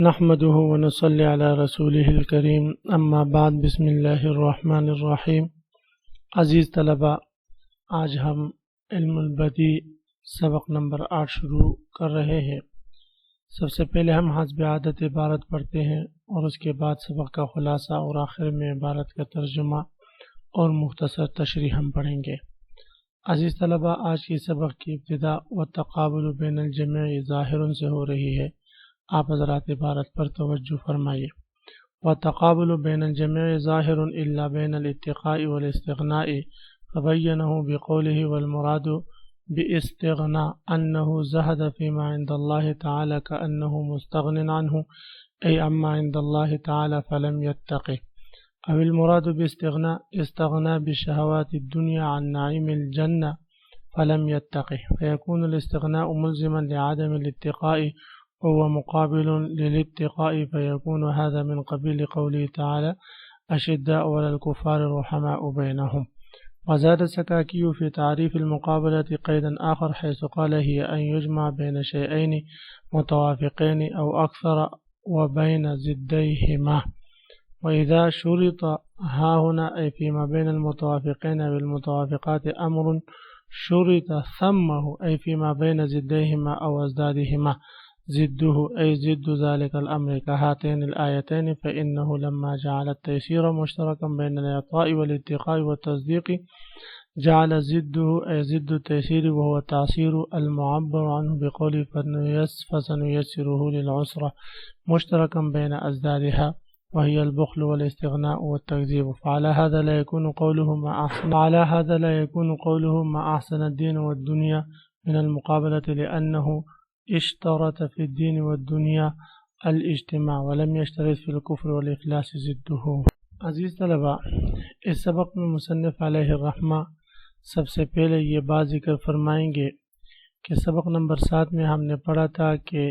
نحمده ونصلي على رسوله الكريم اما بعد بسم اللہ الرحمن الرحیم۔ عزیز طلباء، آج ہم علم البدیع سبق نمبر 8 شروع کر رہے ہیں۔ سب سے پہلے ہم حسب عادت عبارت پڑھتے ہیں اور اس کے بعد سبق کا خلاصہ اور آخر میں عبارت کا ترجمہ اور مختصر تشریح ہم پڑھیں گے۔ عزیز طلباء، آج کی سبق کی ابتدا والتقابل بین الجمع ظاہر سے ہو رہی ہے۔ آپ حضرات عبارت پر توجہ فرمائیے۔ وَتَقَابُلُ بَيْنَ الْجَمِيعِ ظَاهِرٌ إِلَّا بَيْنَ الْاتِّقَاءِ وَالِاسْتِغْنَاءِ فَبَيَّنَهُ بِقَوْلِهِ وَالْمُرَادُ بِاسْتِغْنَاء أَنَّهُ زَهَدَ فِيمَا عِنْدَ اللَّهِ تَعَالَى كَأَنَّهُ مُسْتَغْنٍ عَنْهُ أي عما عند الله تعالى فلم يتقه، أو المراد باستغناء استغنى بشهوات الدنيا عن نعيم الجنة فلم يتقه، فيكون الاستغناء ملزما لعدم الاتقاء وهو مقابل للاتقاء، فيكون هذا من قبيل قوله تعالى أشداء على الكفار رحماء بينهم۔ وزاد السكاكي في تعريف المقابلة قيدا آخر حيث قال هي أن يجمع بين شيئين متوافقين أو أكثر وبين ضديهما، وإذا شرط ها هنا أي فيما بين المتوافقين بالمتوافقات أمر شرط ثمه أي فيما بين ضديهما أو أزدادهما ضده أي ضد ذلك الأمر كهاتين الآيتين، فإنه لما جعل التيسير مشتركا بين الإعطاء والاتقاء والتصديق جعل ضده أي ضد التيسير وهو التعسير المعبر عنه بقوله فسنيسره للعسرة مشتركا بين أزدادها وهي البخل والاستغناء والتكذيب، فعلى هذا لا يكون قوله مع أحسن الدين والدنيا من المقابلة، لأنه اشترط في الدين والدنيا الاجتماع ولم يشترط في الكفر والإخلاص ضده۔ عزیز طلباء، اس سبق میں مصنف علیہ الرحمہ سب سے پہلے یہ بات ذکر فرمائیں گے کہ سبق نمبر 7 میں ہم نے پڑھا تھا کہ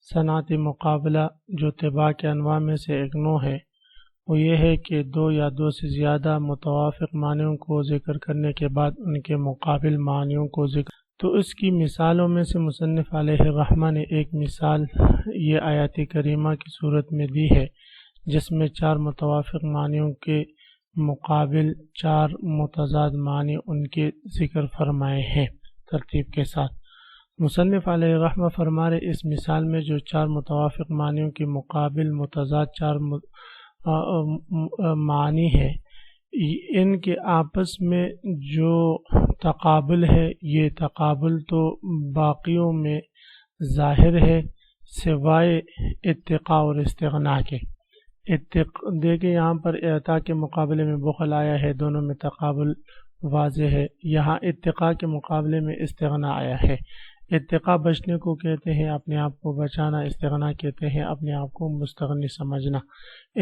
صنعت مقابلہ جو طباع کے انواع میں سے ایک نوع ہے، وہ یہ ہے کہ دو یا دو سے زیادہ متوافق معنیوں کو ذکر کرنے کے بعد ان کے مقابل معنیوں کو ذکر، تو اس کی مثالوں میں سے مصنف علیہ الرحمہ نے ایک مثال یہ آیات کریمہ کی صورت میں دی ہے، جس میں 4 متوافق معنیوں کے مقابل 4 متضاد معنی ان کے ذکر فرمائے ہیں ترتیب کے ساتھ۔ مصنف علیہ الرحمہ فرما رہے اس مثال میں جو 4 متوافق معنیوں کے مقابل متضاد 4 معنی ہے، ان کے آپس میں جو تقابل ہے، یہ تقابل تو باقیوں میں ظاہر ہے سوائے اتقاء اور استغناء کے۔ دیکھیں یہاں پر اعطاء کے مقابلے میں بخل آیا ہے، دونوں میں تقابل واضح ہے۔ یہاں اتقاء کے مقابلے میں استغناء آیا ہے۔ اتقاء بچنے کو کہتے ہیں، اپنے آپ کو بچانا، استغناء کہتے ہیں اپنے آپ کو مستغنی سمجھنا۔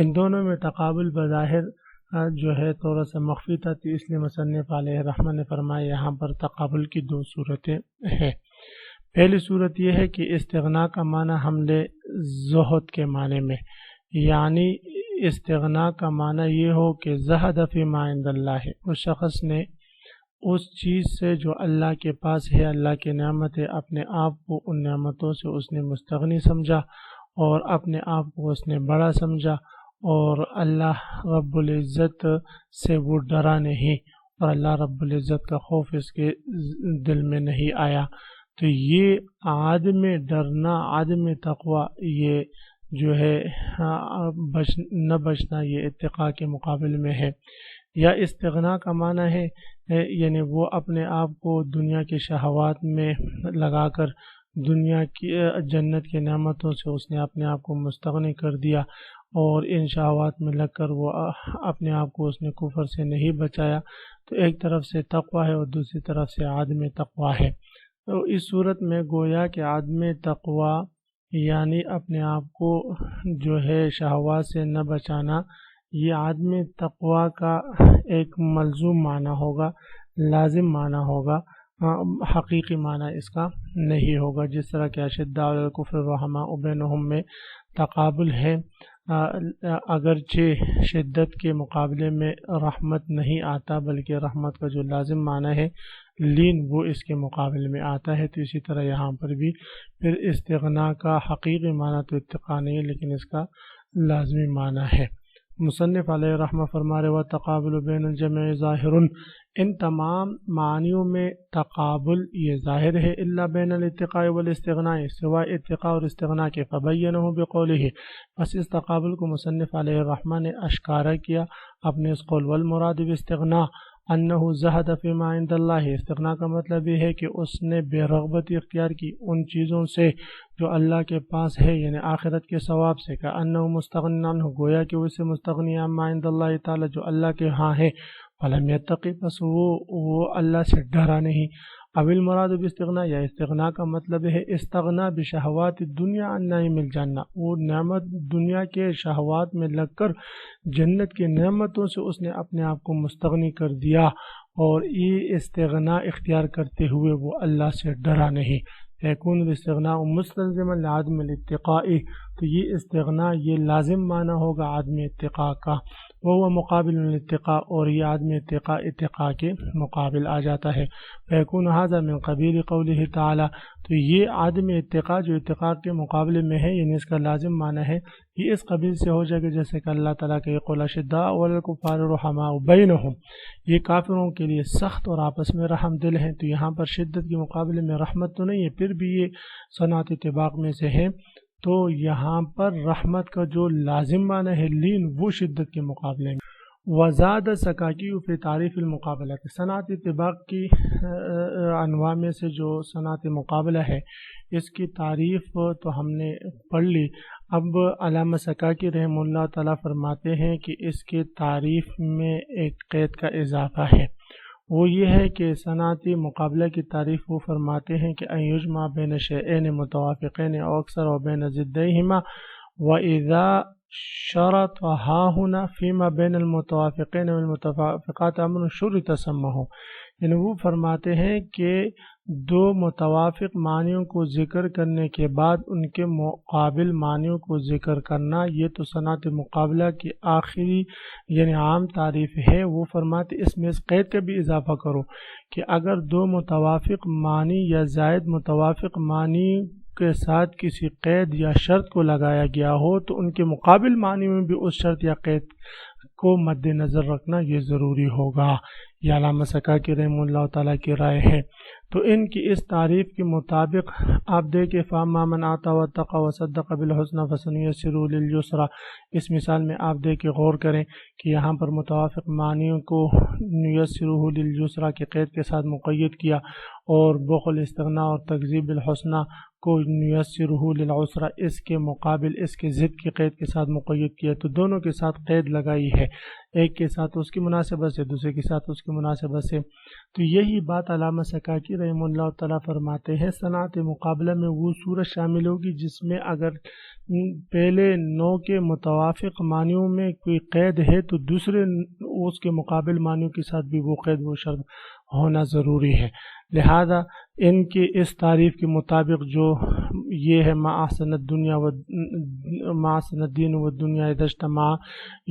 ان دونوں میں تقابل بظاہر جو ہے تھوڑا سا مخفی تھا، تو اس لیے مصنف علیہ الرحمہ نے فرمایا یہاں پر تقابل کی 2 صورتیں ہیں۔ پہلی صورت یہ ہے کہ استغناء کا معنی ہم لے زہد کے معنی میں، یعنی استغناء کا معنی یہ ہو کہ زہد فیما عند اللہ، اس شخص نے اس چیز سے جو اللہ کے پاس ہے، اللہ کی نعمت ہے، اپنے آپ کو ان نعمتوں سے اس نے مستغنی سمجھا اور اپنے آپ کو اس نے بڑا سمجھا، اور اللہ رب العزت سے وہ ڈرا نہیں، اور اللہ رب العزت کا خوف اس کے دل میں نہیں آیا۔ تو یہ عدم ڈرنا، عدم تقوی، یہ جو ہے نہ بچنا، یہ اتقاء کے مقابل میں ہے۔ یا استغناء کا معنی ہے یعنی وہ اپنے آپ کو دنیا کی شہوات میں لگا کر دنیا کی جنت کے نعمتوں سے اس نے اپنے آپ کو مستغنی کر دیا، اور ان شہوات میں لگ کر وہ اپنے آپ کو اس نے کفر سے نہیں بچایا۔ تو ایک طرف سے تقوی ہے اور دوسری طرف سے عدم تقوی ہے۔ تو اس صورت میں گویا کہ عدم تقوی یعنی اپنے آپ کو جو ہے شہوات سے نہ بچانا، یہ عدم تقوی کا ایک ملزوم معنی ہوگا، لازم معنی ہوگا، حقیقی معنی اس کا نہیں ہوگا۔ جس طرح کہ اشداء علی الکفر رحماء بینہم میں تقابل ہے، اگرچہ شدت کے مقابلے میں رحمت نہیں آتا، بلکہ رحمت کا جو لازم معنی ہے لین وہ اس کے مقابل میں آتا ہے۔ تو اسی طرح یہاں پر بھی پھر استغنا کا حقیقی معنی تو اتقاء نہیں ہے، لیکن اس کا لازمی معنی ہے۔ مصنف علیہ رحمہ فرما رہے وتقابل بین الجمع ظاہر، ان تمام معنیوں میں تقابل یہ ظاہر ہے، الا بین الاتقاء والاستغناء، سوائے اتقاء اور استغناء کے، فبینہ بقولہ، بس اس تقابل کو مصنف علیہ الرحمہ نے اشکارا کیا اپنے اس قول، والمراد باستغناء انہ زہد فیما عند اللہ، استغناء کا مطلب یہ ہے کہ اس نے بے رغبتی اختیار کی ان چیزوں سے جو اللہ کے پاس ہے، یعنی آخرت کے ثواب سے، کہ انہ مستغنی عنہ، گویا کہ اس سے مستغنی عما عند اللہ تعالی، جو اللہ کے ہاں ہے، فلم یتقی، بس وہ اللہ سے ڈرا نہیں۔ اب المراد باستغناء، یا استغناء کا مطلب ہے استغنا بشہوات الدنیا عن نعیم الجنہ، وہ نعمت دنیا کے شہوات میں لگ کر جنت کی نعمتوں سے اس نے اپنے آپ کو مستغنی کر دیا، اور یہ استغناء اختیار کرتے ہوئے وہ اللہ سے ڈرا نہیں۔ یکون الاستغناء مستلزما لعدم الاتقاء، تو یہ استغناء یہ لازم معنی ہوگا عدم اتقاء کا، وہ مقابل الاتقاء، اور یہ عدم اتقاء کے مقابل آ جاتا ہے۔ فیکون ھذا من قبیل قولہ تعالی، تو یہ عدم اتقاء جو اتقاء کے مقابلے میں ہے، یعنی اس کا لازم معنی ہے، یہ اس قبیل سے ہو جائے گا جیسے کہ اللہ تعالیٰ کے قول اشداء علی الکفار رحماء بینہم، یہ کافروں کے لیے سخت اور آپس میں رحم دل ہیں۔ تو یہاں پر شدت کے مقابلے میں رحمت تو نہیں ہے، پھر بھی یہ صنعت طباق میں سے ہے، تو یہاں پر رحمت کا جو لازم معنی ہے لین، وہ شدت کے مقابلے میں۔ وزاد سکاکی فی تعریف المقابلہ، صنعت طباق کی انواع میں سے جو صنعت مقابلہ ہے، اس کی تعریف تو ہم نے پڑھ لی۔ اب علامہ سکاکی رحمہ اللہ تعالیٰ فرماتے ہیں کہ اس کی تعریف میں ایک قید کا اضافہ ہے، وہ یہ ہے کہ صنعتی مقابلہ کی تعریف وہ فرماتے ہیں کہ ان یجمع بین شیئین متوافقین او اکثر و بین ضدیہما واذا شرط ہاہنا فیما بین المتوافقین والمتفقات امر شرط سمہ، یعنی وہ فرماتے ہیں کہ دو متوافق معنیوں کو ذکر کرنے کے بعد ان کے مقابل معنیوں کو ذکر کرنا، یہ تو صنعت مقابلہ کی آخری یعنی عام تعریف ہے۔ وہ فرماتے اس میں اس قید کا بھی اضافہ کرو کہ اگر دو متوافق معنی یا زائد متوافق معنی کے ساتھ کسی قید یا شرط کو لگایا گیا ہو تو ان کے مقابل معنی میں بھی اس شرط یا قید کو مد نظر رکھنا یہ ضروری ہوگا۔ یہ علامہ سکاکی رحمہ اللہ تعالیٰ کی رائے ہے۔ تو ان کی اس تعریف کے مطابق آپ دیکھیں فَأَمَّا مَنْ أَعْطَىٰ وَاتَّقَىٰ وَصَدَّقَ بِالْحُسْنَىٰ فَسَنُيَسِّرُهُ لِلْيُسْرَىٰ، اس مثال میں آپ دیکھیں غور کریں کہ یہاں پر متوافق معنیوں کو نُيَسِّرُهُ لِلْيُسْرَىٰ کے قید کے ساتھ مقید کیا، اور بخل استغناء اور تکذیب بالحسنیٰ کو نُيَسِّرُهُ لِلْعُسْرَىٰ اس کے مقابل اس کے ضد کے قید کے ساتھ مقید کیا، تو دونوں کے ساتھ قید لگائی ہے، ایک کے ساتھ اس کی مناسبت سے، دوسرے کے ساتھ اس کی مناسبت سے۔ تو یہی بات علامہ سکاکی رحمہ اللہ تعالیٰ فرماتے ہیں صنعت مقابلہ میں وہ صورت شامل ہوگی جس میں اگر پہلے نوع کے متوافق معنیوں میں کوئی قید ہے تو دوسرے اس کے مقابل معنیوں کے ساتھ بھی وہ قید و شرط ہونا ضروری ہے۔ لہذا ان کی اس تعریف کے مطابق جو یہ ہے ما احسن الدنیا و ما احسن الدین و الدنیا اذا اجتمع،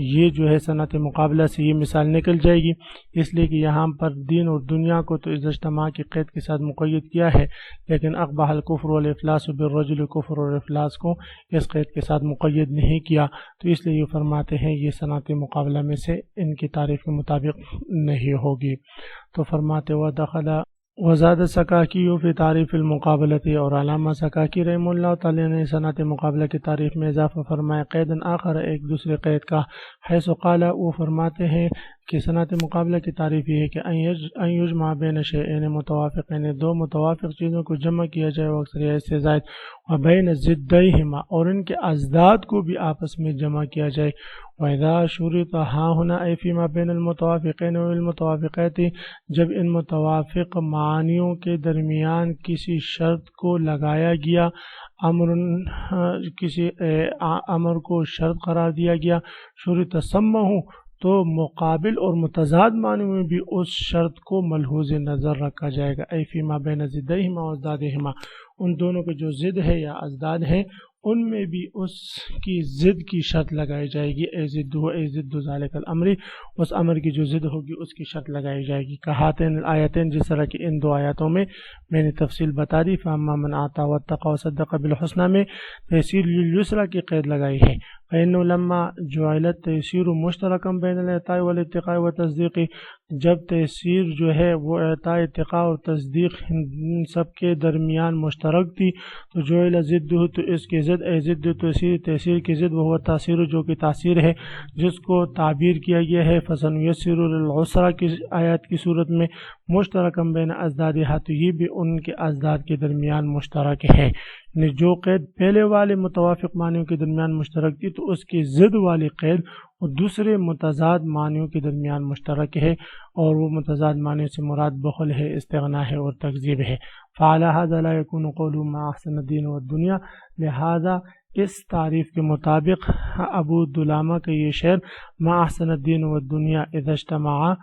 یہ جو ہے صنعت مقابلہ سے یہ مثال نکل جائے گی، اس لیے کہ یہاں پر دین اور دنیا کو تو اذا اجتماع کی قید کے ساتھ مقید کیا ہے، لیکن اقبح الکفر والافلاس بالرجل، کفر اور افلاس کو اس قید کے ساتھ مقید نہیں کیا، تو اس لیے یہ فرماتے ہیں یہ صنعت مقابلہ میں سے ان کی تعریف کے مطابق نہیں ہوگی۔ تو فرماتے ودخل وزاد سکاکی فی تعریف المقابلت، اور علامہ سکاکی رحمہ اللہ تعالی نے صنعت مقابلہ کی تعریف میں اضافہ فرمایا قید آخر، ایک دوسرے قید کا، حیث قال، وہ فرماتے ہیں کہ صنعت مقابلہ کی تعریف یہ ہے کہ ان یجمع بین شیئین متوافقین، دو متوافق چیزوں کو جمع کیا جائے، وہ اکثر یا اس سے زائد، وبین ضدیہما، اور ان کے اضداد کو بھی آپس میں جمع کیا جائے، وَإِذَا شُرِطَ هَا هُنَا أَيْ فِيمَا بَيْنَ الْمُتَوَافِقَيْنِ وَالْمُتَوَافِقَاتِ، جب ان متوافق معنیوں کے درمیان کسی شرط کو لگایا گیا، کسی امر کو شرط قرار دیا گیا، شُرِطَ سَمَّهُ، تو مقابل اور متضاد معنی میں بھی اس شرط کو ملحوظ نظر رکھا جائے گا، اے فیما بین ضدیہما و ازدادہما، ان دونوں کے جو ضد ہے یا ازداد ہیں ان میں بھی اس کی ضد کی شرط لگائی جائے گی، اے ضد ذالک الامر، اس امر کی جو ضد ہوگی اس کی شرط لگائی جائے گی۔ کہاتین الآیتین، جس طرح کہ ان دو آیاتوں میں میں نے تفصیل بتا دی، فاما من آتا واتقى وصدق بالحسنى میں تیسیر لليسرى کی قید لگائی ہے۔ فإنه لما جعلت تیسیر مشترکا بین الاعطاء والاتقاء والتصدیق، جب تیسیر جو ہے وہ اعطاء، اتقاء اور تصدیق ان سب کے درمیان مشترک تھی، تو جعل ضدہ، تو اس کے ضد، اے ضد تیسیر، تیسیر کی ضد، وہ تاثیر، جو کہ تاثیر ہے جس کو تعبیر کیا گیا ہے فسنیسر للعسرى کی آیات کی صورت میں مشترکا بین ازدادھا، تو یہ بھی ان کے ازداد کے درمیان مشترک ہے۔ جو قید پہلے والے متوافق معنیوں کے درمیان مشترک تھی، تو اس کی ضد والی قید اور دوسرے متضاد معنیوں کے درمیان مشترک ہے، اور وہ متضاد معنیوں سے مراد بخل ہے، استغنا ہے اور تکذیب ہے۔ فعلی ھذا لا یکون قولہ ما احسن الدین والدنیا، لہذا اس تعریف کے مطابق ابو دلامہ کا یہ شعر ما احسن الدین والدنیا اذا اجتمعا،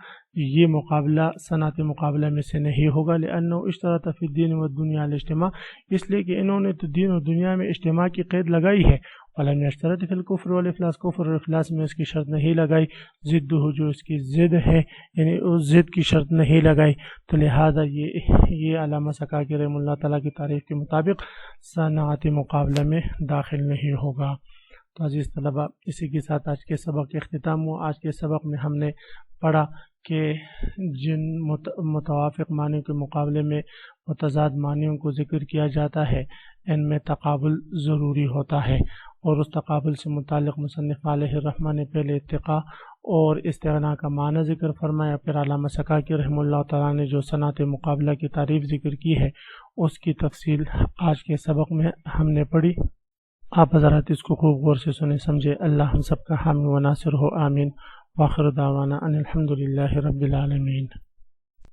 یہ مقابلہ صنعت مقابلہ میں سے نہیں ہوگا، لأنہ اشترط فی الدین والدنیا الاجتماع، اس لیے کہ انہوں نے تو دین اور دنیا میں اجتماع کی قید لگائی ہے، ولم یشترط فی الکفر والافلاس، کفر اور افلاس میں اس کی شرط نہیں لگائی، ضدہ جو اس کی ضد ہے یعنی اس ضد کی شرط نہیں لگائی، تو لہذا یہ علامہ سکاکی رحمہ اللہ تعالیٰ کی تعریف کے مطابق صنعت مقابلہ میں داخل نہیں ہوگا۔ تو عزیز طلبہ، اسی کے ساتھ آج کے سبق کے اختتام ہوا۔ آج کے سبق میں ہم نے پڑھا کہ جن متوافق معنیوں کے مقابلے میں متضاد معنیوں کو ذکر کیا جاتا ہے، ان میں تقابل ضروری ہوتا ہے، اور اس تقابل سے متعلق مصنف علیہ الرحمہ نے پہلے اتقاء اور استغنا کا معنی ذکر فرمایا، پھر علامہ سکاکی رحمہ اللہ تعالیٰ نے جو صنعت مقابلہ کی تعریف ذکر کی ہے اس کی تفصیل آج کے سبق میں ہم نے پڑھی۔ آپ حضرات اس کو خوب غور سے سنیں سمجھے۔ اللہ ہم سب کا حامی و ناصر ہو، آمین۔ وآخر دعوانا ان الحمد للہ رب العالمین۔